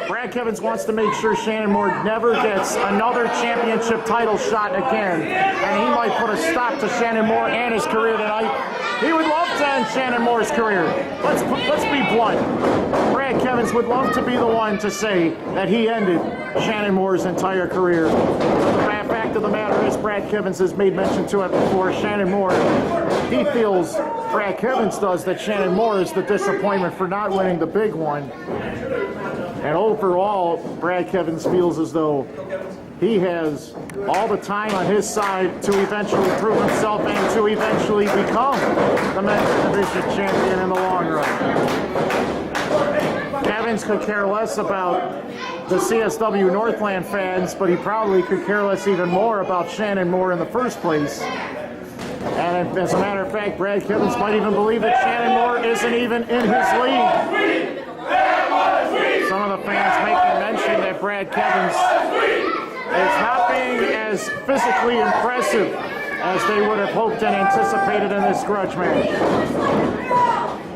Brad Kevins wants to make sure Shannon Moore never gets another championship title shot again, and he might put a stop to Shannon Moore and his career tonight. He would love to end Shannon Moore's career. Let's be blunt. Brad Kevins would love to be the one to say that he ended Shannon Moore's entire career. But the fact of the matter is, Brad Kevins has made mention to it before. Shannon Moore, he feels, Brad Kevins does, that Shannon Moore is the disappointment for not winning the big one. And overall, Brad Kevins feels as though he has all the time on his side to eventually prove himself and to eventually become the men's division champion in the long run. Kevins could care less about the CSW Northland fans, but he probably could care less even more about Shannon Moore in the first place. And as a matter of fact, Brad Kevins might even believe that Shannon Moore isn't even in his league. Some of the fans making mention that Brad Kevins is not being as physically impressive as they would have hoped and anticipated in this grudge match.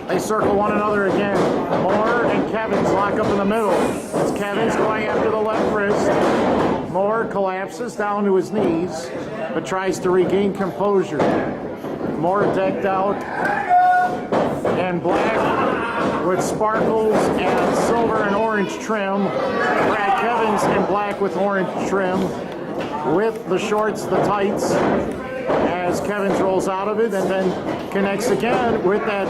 They circle one another again. Moore and Kevins lock up in the middle. It's Kevins going after the left wrist. Moore collapses down to his knees, but tries to regain composure. Moore decked out in black with sparkles and silver and orange trim. Brad Kevins in black with orange trim, with the shorts, the tights, as Kevins rolls out of it and then connects again with that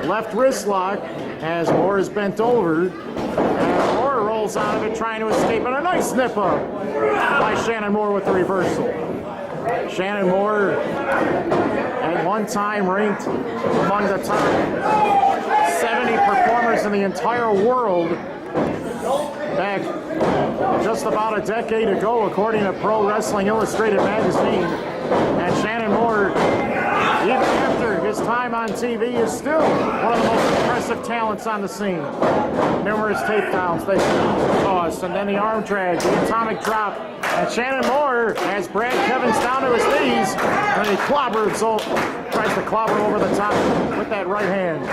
left wrist lock as Moore is bent over. And Moore rolls out of it trying to escape, and a nice nip up by Shannon Moore with the reversal. Shannon Moore at one time ranked among the top 70 performers in the entire world back just about a decade ago, according to Pro Wrestling Illustrated magazine. And Shannon Moore, even after his time on TV, is still one of the most impressive talents on the scene. Numerous takedowns they caused, and then the arm drag, the atomic drop. And Shannon Moore has Brad Kevins down to his knees, and he tries to clobber over the top with that right hand.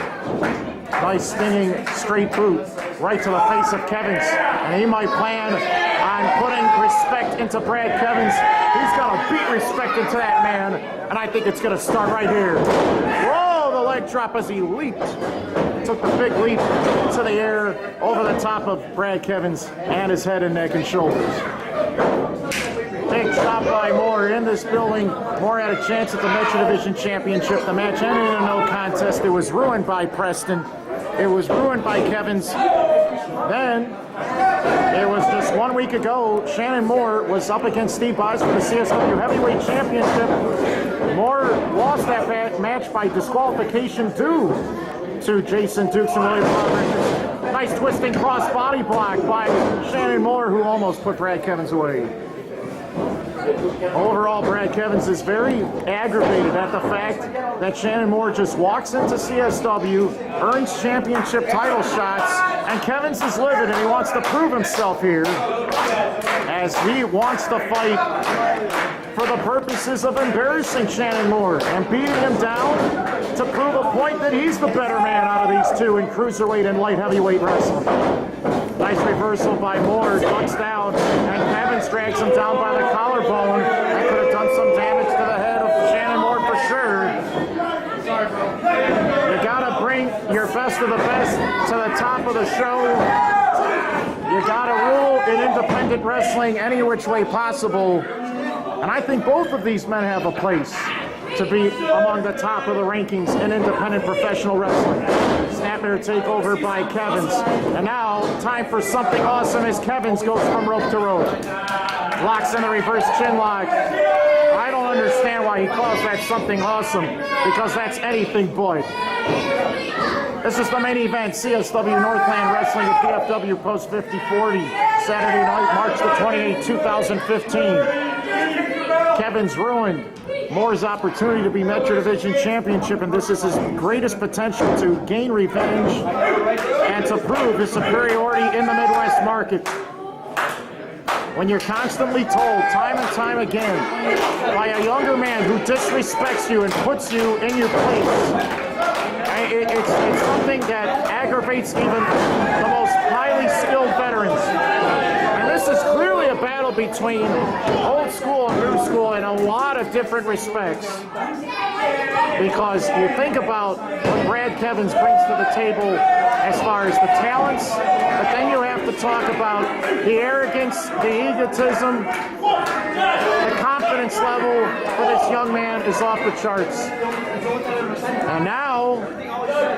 Nice stinging straight boot right to the face of Kevins, and he might plan on putting respect into Brad Kevins. He's got to beat respect into that man, and I think it's going to start right here. Whoa, the leg drop as he leaped. Took the big leap into the air over the top of Brad Kevins and his head and neck and shoulders. Big shot by Moore in this building. Moore had a chance at the Metro Division Championship. The match ended in a no contest. It was ruined by Preston. It was ruined by Kevins. Then, it was just 1 week ago, Shannon Moore was up against Steve Boz for the CSW Heavyweight Championship. Moore lost that match by disqualification due to Jason Dukes and William Roberts. Nice twisting cross body block by Shannon Moore, who almost put Brad Kevins away. Overall, Brad Kevins is very aggravated at the fact that Shannon Moore just walks into CSW, earns championship title shots, and Kevins is livid and he wants to prove himself here as he wants to fight for the purposes of embarrassing Shannon Moore and beating him down to prove a point that he's the better man out of these two in cruiserweight and light heavyweight wrestling. Nice reversal by Moore, ducks down, and Kevins drags him down by the collarbone. That could have done some damage to the head of Shannon Moore for sure. You gotta bring your best of the best to the top of the show. You gotta rule in independent wrestling any which way possible. And I think both of these men have a place to be among the top of the rankings in independent professional wrestling. Snapmare takeover by Kevins. And now, time for something awesome as Kevins goes from rope to rope. Locks in the reverse chin lock. I don't understand why he calls that something awesome, because that's anything but. This is the main event, CSW Northland Wrestling at PFW Post 5040, Saturday night, March the 28th, 2015. Kevins ruined Moore's opportunity to be Metro Division Championship, and this is his greatest potential to gain revenge and to prove his superiority in the Midwest market. When you're constantly told time and time again by a younger man who disrespects you and puts you in your place, it's something that aggravates elevates even the most highly skilled veterans. And this is clearly a battle between old school and new school in a lot of different respects. Because you think about what Brad Kevins brings to the table as far as the talents, but then you have to talk about the arrogance, the egotism, the confidence level for this young man is off the charts. And now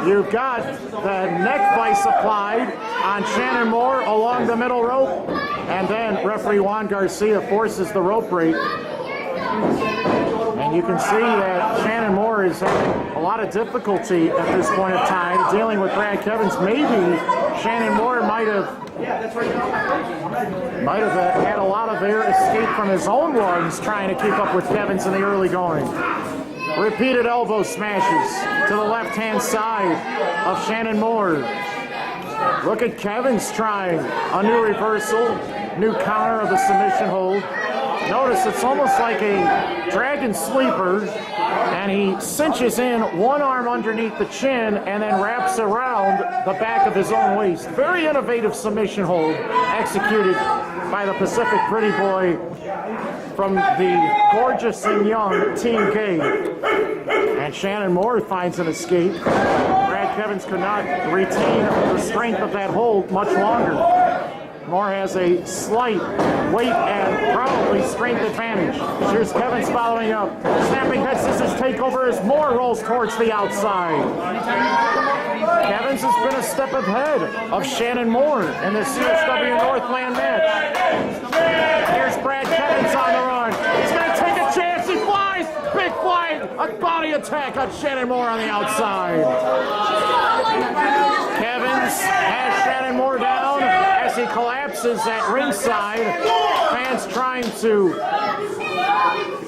you've got the neck vice applied on Shannon Moore along the middle rope, and then referee Juan Garcia forces the rope break. And you can see that Shannon Moore is having a lot of difficulty at this point in time dealing with Brad Kevins. Maybe Shannon Moore might have had a lot of air escape from his own lungs trying to keep up with Kevins in the early going. Repeated elbow smashes to the left-hand side of Shannon Moore. Look at Kevins trying a new reversal, new counter of the submission hold. Notice it's almost like a dragon sleeper, and he cinches in one arm underneath the chin and then wraps around the back of his own waist. Very innovative submission hold executed by the Pacific Pretty Boy from the gorgeous and young Team K. And Shannon Moore finds an escape. Brad Kevins could not retain the strength of that hold much longer. Moore has a slight weight and probably strength advantage. Here's Kevins following up. Snapping head scissors takeover as Moore rolls towards the outside. Kevins has been a step ahead of Shannon Moore in the CSW Northland match. Here's Brad Kevins on the run. He's going to take a chance. He flies. Big flight. A body attack on Shannon Moore on the outside. Kevins has Shannon Moore down as he collapses at ringside. Fans trying to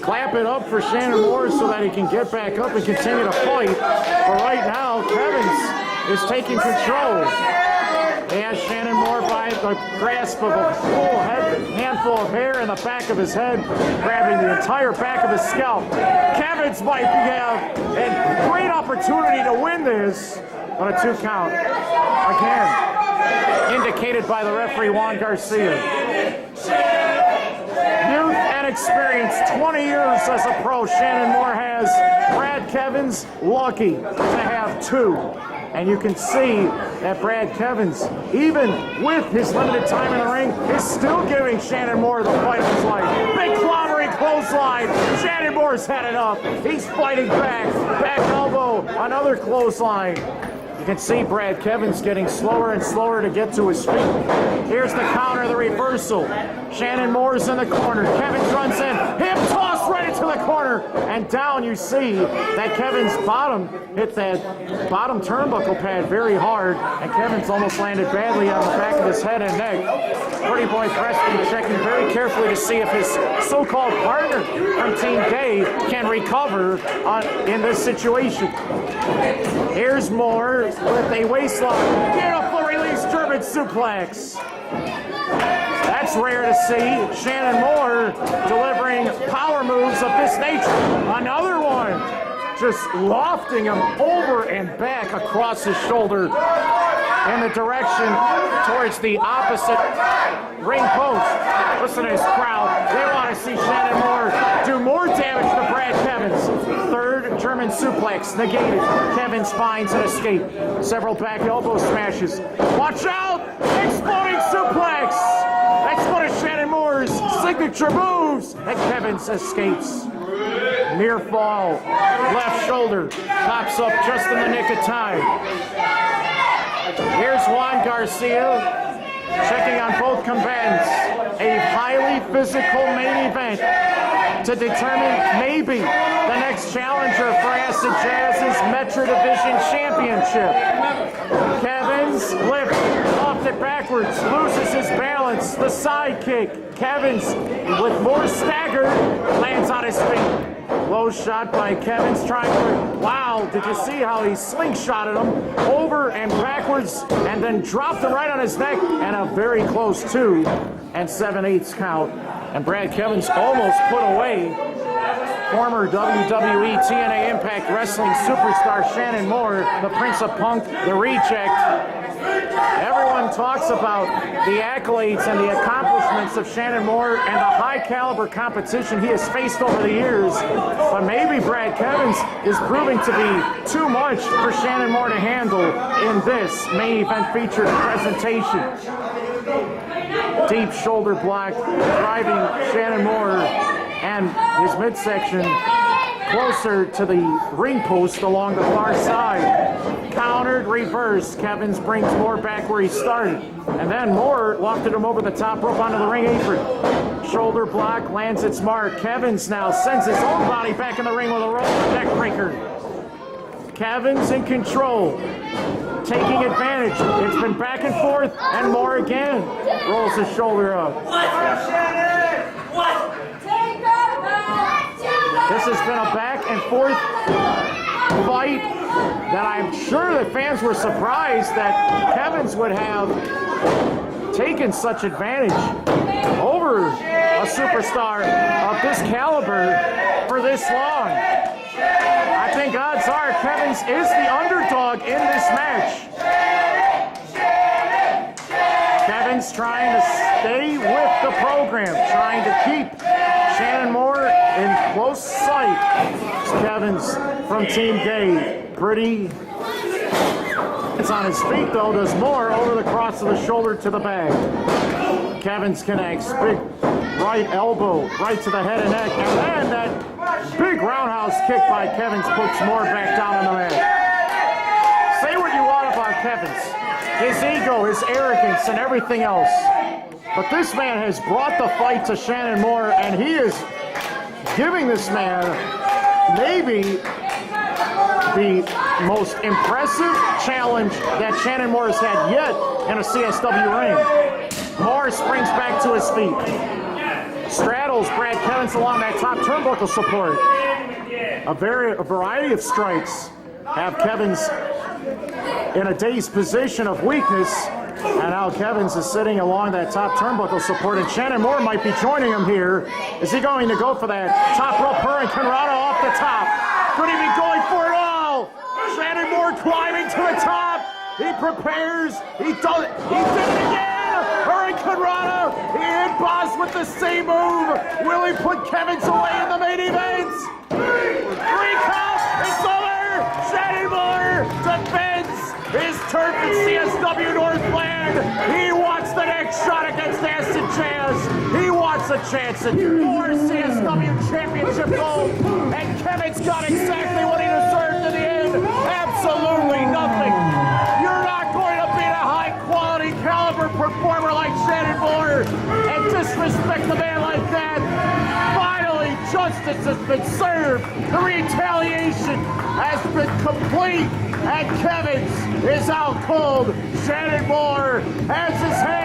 clap it up for Shannon Moore so that he can get back up and continue to fight. But right now, Kevins is taking control. He has Shannon Moore by the grasp of a full handful of hair in the back of his head, grabbing the entire back of his scalp. Kevins might have a great opportunity to win this, but a 2 count. Again, indicated by the referee Juan Garcia. Youth and experience, 20 years as a pro, Shannon Moore has. Brad Kevins, lucky to have 2. And you can see that Brad Kevins, even with his limited time in the ring, is still giving Shannon Moore the fight of his life. Big clobbering clothesline. Shannon Moore's had it up. He's fighting back. Back elbow. Another clothesline. You can see Brad Kevins getting slower and slower to get to his feet. Here's the counter, the reversal. Shannon Moore's in the corner. Kevins runs in. Hip toss right into the corner. And down you see that Kevin's bottom hit that bottom turnbuckle pad very hard. And Kevin's almost landed badly on the back of his head and neck. Pretty Boy Preston checking very carefully to see if his so-called partner from Team K can recover in this situation. Here's Moore with a waistlock. Beautiful release German suplex. That's rare to see. Shannon Moore delivering power moves of this nature. Another one. Just lofting him over and back across his shoulder in the direction towards the opposite ring post. Listen to this crowd. They want to see Shannon Moore do more damage to Brad Kevins. Third German suplex negated. Kevins finds an escape. Several back elbow smashes. Watch out! Exploding suplex! That's one of Shannon Moore's signature moves. And Kevins escapes. Near fall. Left shoulder. Pops up just in the nick of time. Here's Juan Garcia checking on both combatants. A highly physical main event to determine maybe the next challenger for Acid Jazz's Metro Division Championship. Kevins lifts off it backwards, loses his balance, the side kick. Kevins, with more stagger, lands on his feet. Low shot by Kevins trying to, wow, did you see how he slingshotted him over and backwards and then dropped him right on his neck, and a very close 2 7/8 count. And Brad Kevins almost put away former WWE TNA Impact Wrestling superstar Shannon Moore, the Prince of Punk, the reject talks about the accolades and the accomplishments of Shannon Moore and the high caliber competition he has faced over the years, but maybe Brad Kevins is proving to be too much for Shannon Moore to handle in this main event featured presentation. Deep shoulder block driving Shannon Moore and his midsection closer to the ring post along the far side. Countered, reversed. Kevins brings Moore back where he started. And then Moore lofted him over the top rope onto the ring apron. Shoulder block lands its mark. Kevins now sends his own body back in the ring with a roll neck breaker. Kevins in control, taking advantage. It's been back and forth, and Moore again rolls his shoulder up. What? Shannon! What? This has been a back and forth fight that I'm sure the fans were surprised that Kevins would have taken such advantage over a superstar of this caliber for this long. I think odds are Kevins is the underdog in this match. Kevins trying to stay with the program, trying to keep Shannon Moore in close sight. Kevins from Team Gay. Pretty. It's on his feet though. Does Moore over the cross of the shoulder to the back. Kevins connects. Big right elbow right to the head and neck. And then that big roundhouse kick by Kevins puts Moore back down on the mat. Say what you want about Kevins. His ego, his arrogance, and everything else. But this man has brought the fight to Shannon Moore, and he is giving this man maybe the most impressive challenge that Shannon Moore has had yet in a CSW ring. Moore springs back to his feet. Straddles Brad Kevins along that top turnbuckle support. A variety of strikes have Kevins in a dazed position of weakness. And now Kevins is sitting along that top turnbuckle support, and Shannon Moore might be joining him here. Is he going to go for that top rope Hurricane Rana off the top? Could he be going for it all? Shannon Moore climbing to the top. He prepares. He does it. He did it again. Hurricane Rana. He hit Boss with the same move. Will he put Kevins away in the main event? 3 count. It's over. Shannon Moore defends his turf in CSW Northland. He wants the next shot against Acid Jazz. He wants a chance at more CSW championship gold. And Kevin's got exactly what he deserved in the end. Absolutely nothing. You're not going to beat a high quality caliber performer like Shannon Moore and disrespect a man like that. Finally, justice has been served. The retaliation has been complete. And Kevins is out cold. Shannon Moore has his hand